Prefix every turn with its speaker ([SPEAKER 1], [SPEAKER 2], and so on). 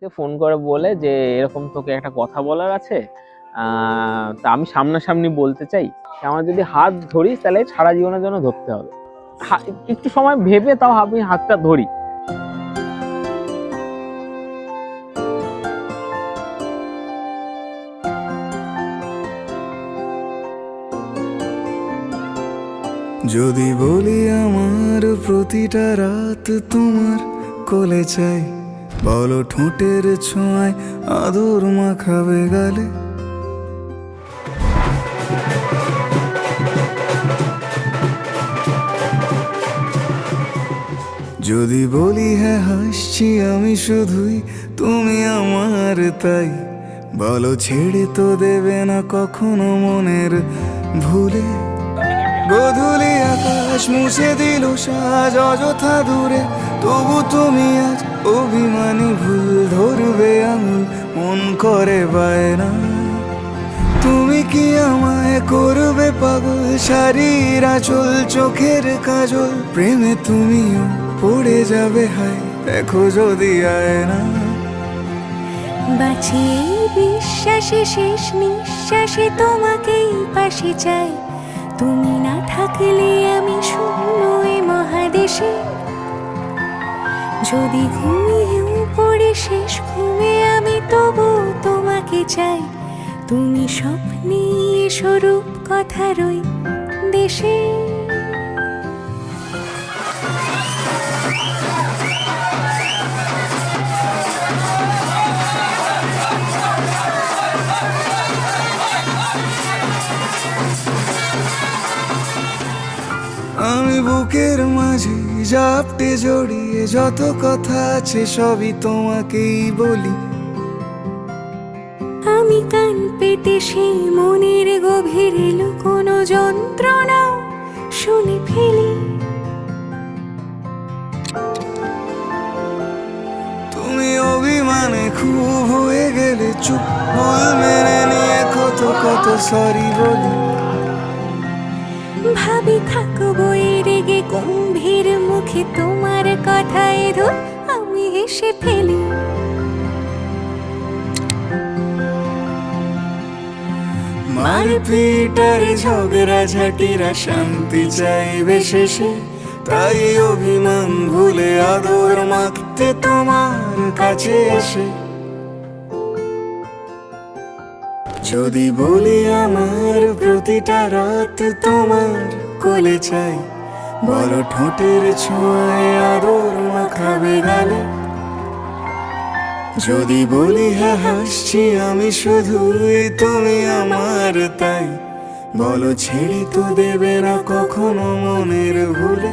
[SPEAKER 1] আমাকে ফোন করে বলে যে এরকম তোকে একটা কথা বলার আছে, তা আমি সামনাসামনি বলতে চাই। আমার যদি হাত ধরিস তাহলে সারা জীবনের জন্য ধরতে হবে। একটু সময় ভেবে তাও আমি হাতটা ধরি।
[SPEAKER 2] যদি বলি আমার প্রতিটা রাত তোমার কোলে চাই, বলো ঠোঁটের ছোঁয়ায় আদর মাখাবে গালে। যদি বলি হ্যাঁ হাসছি আমি শুধুই, তুমি আমার তাই, বলো ছেড়ে তো দেবে না কখনো মনের ভুলে। গোধূলি আকাশ মুছে দিল সাজ অযথা দূরে, তবু তুমি আজ অভিমানী ভুল ধরবে আঙুল, মন করে বায়না। তুমি কি আমায় করবে পাগল, শাড়ির আঁচল চোখের কাজল, প্রেমে তুমিও পড়ে যাবে হায় দেখো যদি আয়না।
[SPEAKER 3] বাঁচি এই বিশ্বাসে শেষ নিঃশ্বাসে তোমাকেই পাশে চাই, তুমি না থাকলে আমি শূন্য এ মহাদেশে। যদি ঘুমিয়েও পড়ে শেষ ঘুমে আমি তবু তোমাকে চাই, তুমি স্বপ্নে স্বরূপ কথার ওই দেশে।
[SPEAKER 2] আমি বুকের মাঝে জাপটে জড়িয়ে যত কথা আছে সবই তোমাকেই বলি।
[SPEAKER 3] আমি কান পেতে সেই মনের গভীরে লুকোনো যন্ত্রণা শুনে ফেলি।
[SPEAKER 2] তুমি অভিমানে খুব হয়ে গেলে চুপ, ভুল মেনে নিয়ে কত কত সরি বলি।
[SPEAKER 3] ভাবি থাকবো এই রেগে গম্ভীর মুখে তোমার কথায় ধর আমি হেসে ফেলি।
[SPEAKER 2] মারপিট আর ঝগড়া ঝাঁটিরা শান্তি চাইবে শেষে, তাই অভিমান ভুলে আদর মাখতে তোমার কাছে এসে। যদি বলি আমার প্রতিটা রাত তোমার কোলে চাই, বলো ঠোঁটের ছোঁয়ায় আদর মাখাবে গালে। যদি বলি হ্যাঁ হাসছি আমি শুধুই, তুমি আমার তাই, বলো ছেড়ে তো দেবে না কখনো মনের ভুলে।